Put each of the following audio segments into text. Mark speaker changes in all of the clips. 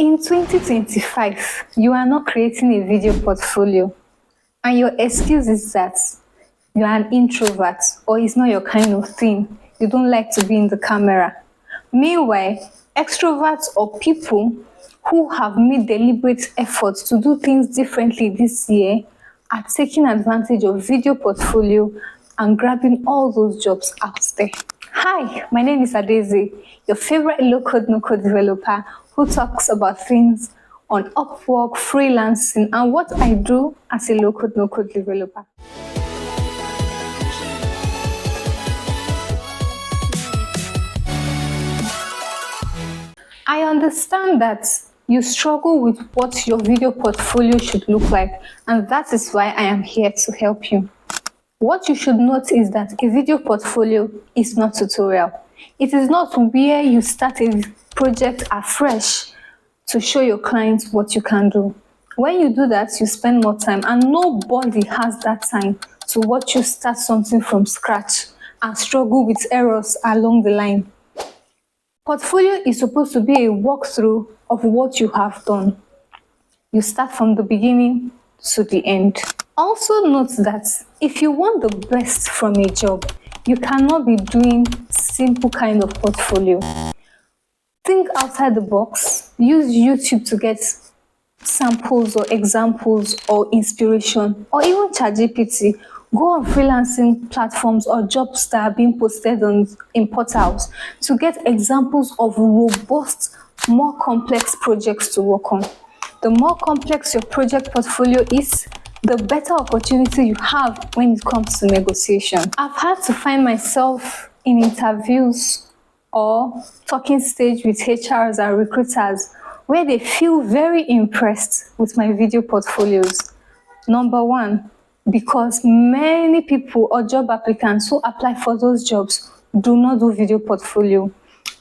Speaker 1: In 2025, you are not creating a video portfolio, and your excuse is that you are an introvert or it's not your kind of thing. You don't like to be in the camera. Meanwhile, extroverts or people who have made deliberate efforts to do things differently this year are taking advantage of video portfolio and grabbing all those jobs out there. Hi, my name is Adeze, your favorite low-code, no-code developer who talks about things on Upwork, freelancing, and what I do as a low-code, no-code developer. I understand that you struggle with what your video portfolio should look like, and that is why I am here to help you. What you should note is that a video portfolio is not tutorial. It is not where you start a project afresh to show your clients what you can do. When you do that, you spend more time, and nobody has that time to watch you start something from scratch and struggle with errors along the line. Portfolio is supposed to be a walkthrough of what you have done. You start from the beginning to the end. Also note that if you want the best from a job, you cannot be doing simple kind of portfolio. Think outside the box. Use YouTube to get samples or examples or inspiration, or even ChatGPT. Go on freelancing platforms or jobs that are being posted in portals to get examples of robust, more complex projects to work on. The more complex your project portfolio is, the better opportunity you have when it comes to negotiation. I've had to find myself in interviews or talking stage with HRs and recruiters where they feel very impressed with my video portfolios. Number one, because many people or job applicants who apply for those jobs do not do video portfolio.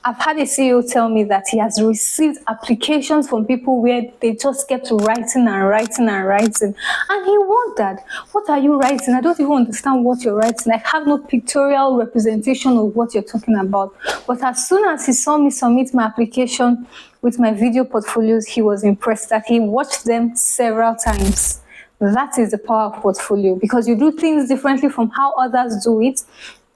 Speaker 1: I've had a CEO tell me that he has received applications from people where they just kept writing and writing and writing. And he wondered, what are you writing? I don't even understand what you're writing. I have no pictorial representation of what you're talking about. But as soon as he saw me submit my application with my video portfolios, he was impressed that he watched them several times. That is the power of portfolio, because you do things differently from how others do it,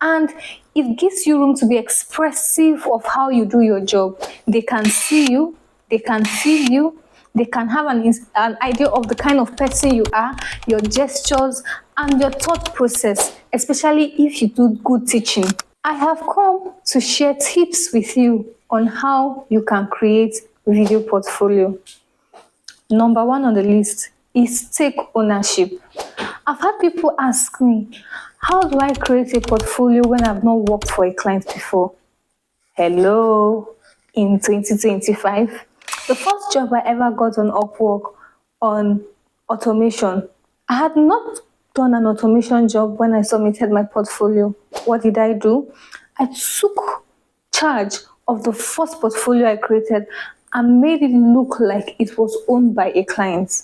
Speaker 1: and it gives you room to be expressive of how you do your job. They can see you, they can feel you, they can have an idea of the kind of person you are, your gestures, and your thought process, especially if you do good teaching. I have come to share tips with you on how you can create video portfolio. Number one on the list is take ownership. I've had people ask me, how do I create a portfolio when I've not worked for a client before? Hello, in 2025, the first job I ever got on Upwork on automation, I had not done an automation job when I submitted my portfolio. What did I do? I took charge of the first portfolio I created and made it look like it was owned by a client.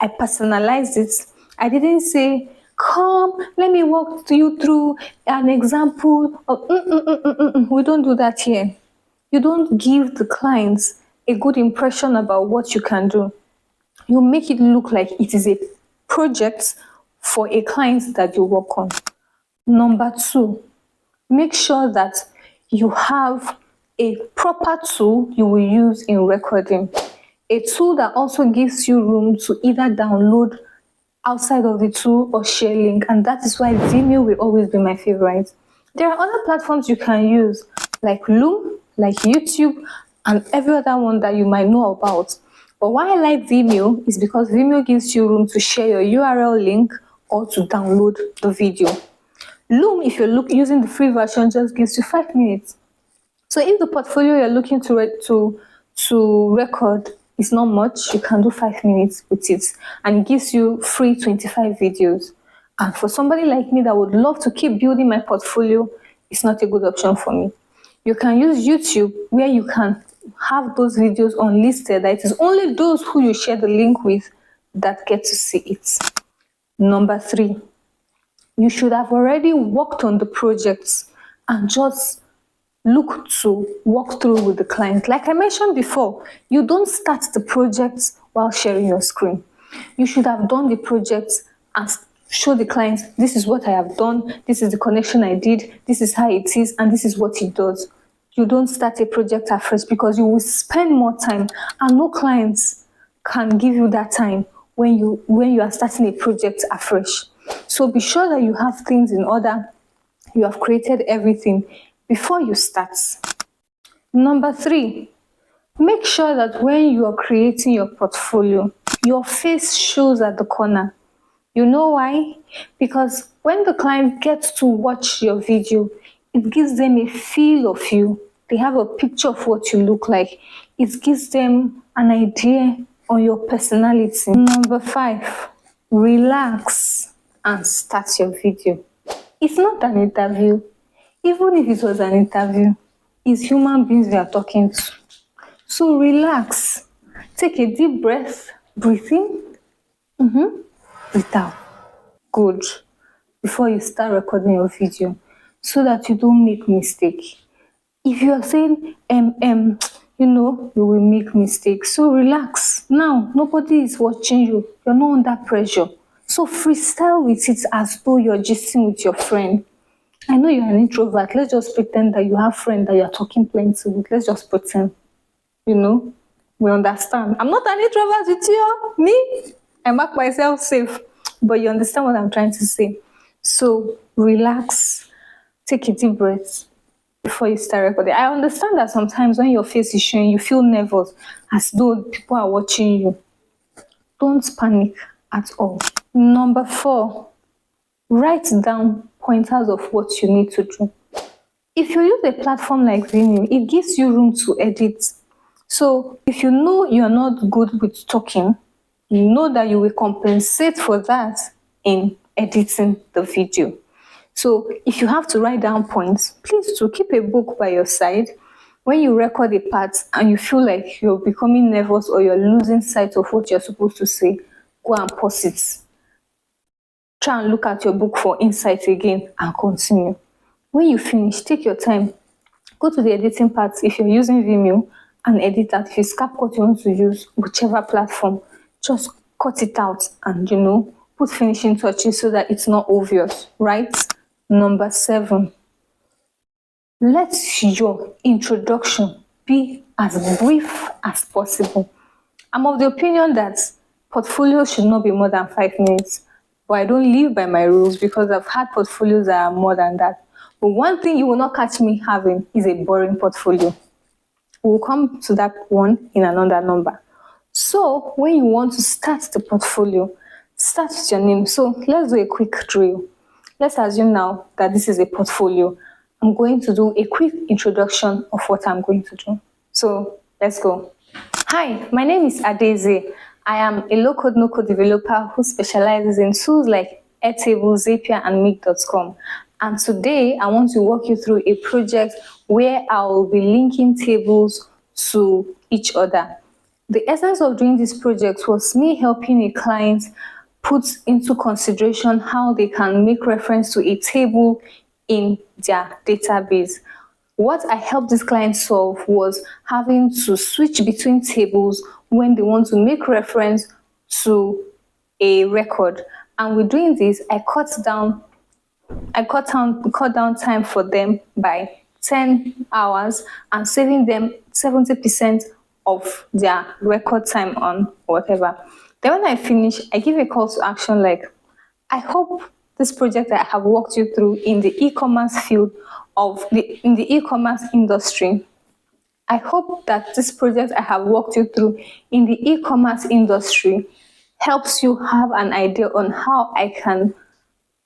Speaker 1: I personalized it. I didn't say, come, let me walk you through an example of, we don't do that here. You don't give the clients a good impression about what you can do. You make it look like it is a project for a client that you work on. Number two, make sure that you have a proper tool you will use in recording. A tool that also gives you room to either download outside of the tool or share link, and that is why Vimeo will always be my favorite. There are other platforms you can use like Loom, like YouTube, and every other one that you might know about. But why I like Vimeo is because Vimeo gives you room to share your URL link or to download the video. Loom, if you're using the free version, just gives you 5 minutes. So if the portfolio you're looking to record is not much, you can do 5 minutes with it, and it gives you free 25 videos. And for somebody like me that would love to keep building my portfolio, it's not a good option for me. You can use YouTube, where you can have those videos unlisted, that it is only those who you share the link with that get to see it. Number three, you should have already worked on the projects and just look to walk through with the client. Like I mentioned before, you don't start the project while sharing your screen. You should have done the project and show the client, this is what I have done, this is the connection I did, this is how it is, and this is what it does. You don't start a project afresh because you will spend more time, and no clients can give you that time when you are starting a project afresh. So be sure that you have things in order, you have created everything before you start. Number 3, make sure that when you are creating your portfolio, your face shows at the corner. You know why? Because when the client gets to watch your video, it gives them a feel of you. They have a picture of what you look like. It gives them an idea on your personality. Number 5, relax and start your video. It's not an interview. Even if it was an interview, it's human beings we are talking to. So relax. Take a deep breath. Breathe in. Breathe out. Good. Before you start recording your video, so that you don't make mistake. If you are saying you will make mistakes. So relax. Now nobody is watching you. You're not under pressure. So freestyle with it as though you're gisting with your friend. I know you're an introvert. Let's just pretend that you have friends that you're talking plenty with. Let's just pretend. We understand. I'm not an introvert with you. Me, I mark myself safe. But you understand what I'm trying to say. So relax, take a deep breath before you start recording. I understand that sometimes when your face is showing, you feel nervous as though people are watching you. Don't panic at all. Number 4, write down pointers of what you need to do. If you use a platform like Vimeo, it gives you room to edit. So if you know you're not good with talking, you know that you will compensate for that in editing the video. So if you have to write down points, please do keep a book by your side. When you record a part and you feel like you're becoming nervous or you're losing sight of what you're supposed to say, go and pause it. Try and look at your book for insight again and continue. When you finish, take your time. Go to the editing part if you're using Vimeo and edit that. If it's CapCut you want to use, whichever platform, just cut it out and put finishing touches so that it's not obvious, right? Number 7, let your introduction be as brief as possible. I'm of the opinion that portfolio should not be more than 5 minutes, but I don't live by my rules because I've had portfolios that are more than that. But one thing you will not catch me having is a boring portfolio. We'll come to that one in another number. So when you want to start the portfolio, start with your name. So let's do a quick drill. Let's assume now that this is a portfolio. I'm going to do a quick introduction of what I'm going to do. So let's go. Hi, my name is Adeze. I am a low-code, no-code developer who specializes in tools like Airtable, Zapier, and Make.com. And today, I want to walk you through a project where I will be linking tables to each other. The essence of doing this project was me helping a client put into consideration how they can make reference to a table in their database. What I helped this client solve was having to switch between tables when they want to make reference to a record. And with doing this, I cut down time for them by 10 hours and saving them 70% of their record time on whatever. Then when I finish, I give a call to action like, I hope this project that I have walked you through in the e-commerce field in the e-commerce industry. I hope that this project I have walked you through in the e-commerce industry helps you have an idea on how I can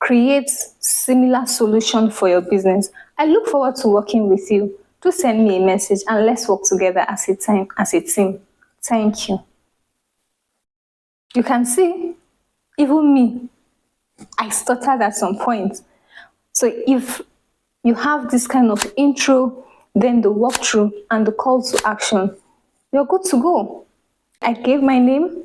Speaker 1: create similar solution for your business. I look forward to working with you. Do send me a message and let's work together as a team. Thank you. You can see, even me, I stuttered at some point. So if you have this kind of intro, then the walkthrough and the call to action, you're good to go. I gave my name,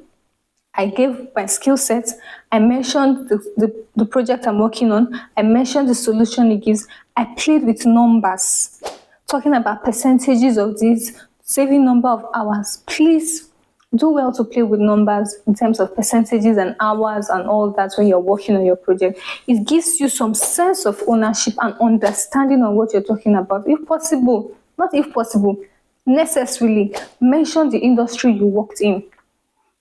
Speaker 1: I gave my skill set, I mentioned the project I'm working on, I mentioned the solution it gives, I played with numbers talking about percentages of this, saving number of hours, please do well to play with numbers in terms of percentages and hours and all that when you're working on your project. It gives you some sense of ownership and understanding on what you're talking about. If possible, not if possible, necessarily mention the industry you worked in.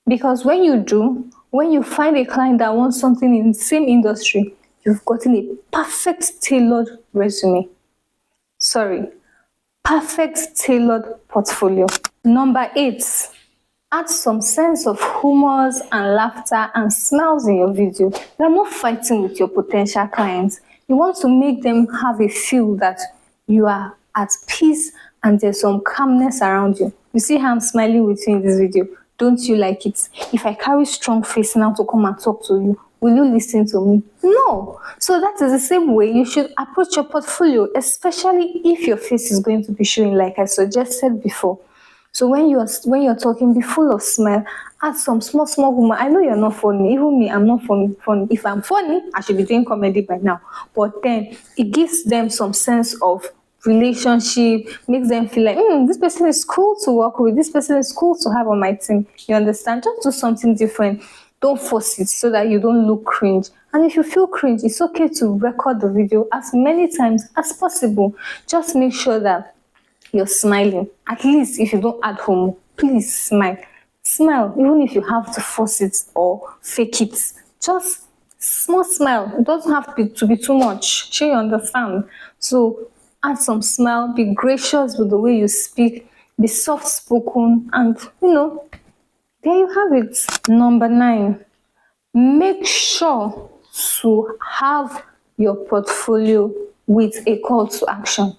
Speaker 1: Because when you do, when you find a client that wants something in the same industry, you've gotten a perfect tailored resume. Perfect tailored portfolio. Number 8, add some sense of humor and laughter and smiles in your video. You're not fighting with your potential clients. You want to make them have a feel that you are at peace and there's some calmness around you. You see how I'm smiling with you in this video? Don't you like it? If I carry strong face now to come and talk to you, will you listen to me? No. So that is the same way you should approach your portfolio, especially if your face is going to be showing, like I suggested before. So when you're talking, be full of smile. Add some small humor. I know you're not funny. Even me, I'm not funny. If I'm funny, I should be doing comedy by now. But then it gives them some sense of relationship, makes them feel like this person is cool to work with, this person is cool to have on my team. You understand? Just do something different. Don't force it so that you don't look cringe. And if you feel cringe, it's okay to record the video as many times as possible. Just make sure that you're smiling. At least if you don't add humor, please smile. Smile, even if you have to force it or fake it. Just small smile. It doesn't have to be too much. Sure, you understand? So add some smile. Be gracious with the way you speak. Be soft spoken, and there you have it. Number 9, make sure to have your portfolio with a call to action.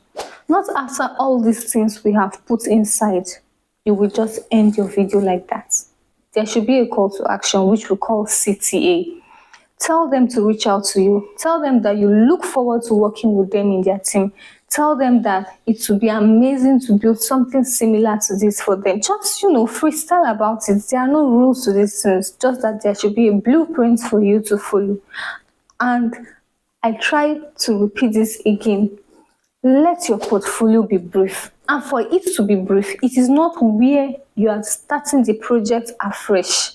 Speaker 1: Not after all these things we have put inside, you will just end your video like that. There should be a call to action, which we call CTA. Tell them to reach out to you. Tell them that you look forward to working with them in their team. Tell them that it would be amazing to build something similar to this for them. Just, freestyle about it. There are no rules to these things, just that there should be a blueprint for you to follow. And I try to repeat this again. Let your portfolio be brief. And for it to be brief, it is not where you are starting the project afresh.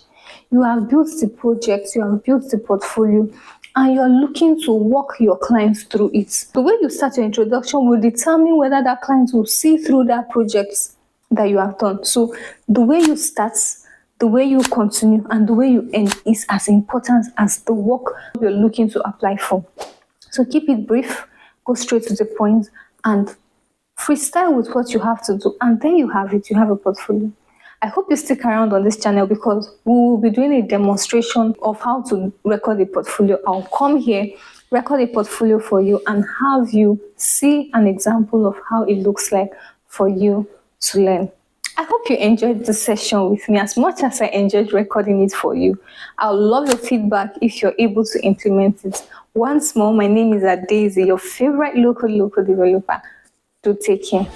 Speaker 1: You have built the project, you have built the portfolio, and you are looking to walk your clients through it. The way you start your introduction will determine whether that client will see through that project that you have done. So the way you start, the way you continue, and the way you end is as important as the work you're looking to apply for. So keep it brief, go straight to the point, and freestyle with what you have to do. And there you have it, you have a portfolio. I hope you stick around on this channel because we will be doing a demonstration of how to record a portfolio. I'll come here, record a portfolio for you, and have you see an example of how it looks like for you to learn. I hope you enjoyed this session with me as much as I enjoyed recording it for you. I would love your feedback if you're able to implement it. Once more, my name is Daisy, your favorite local developer. Do take care.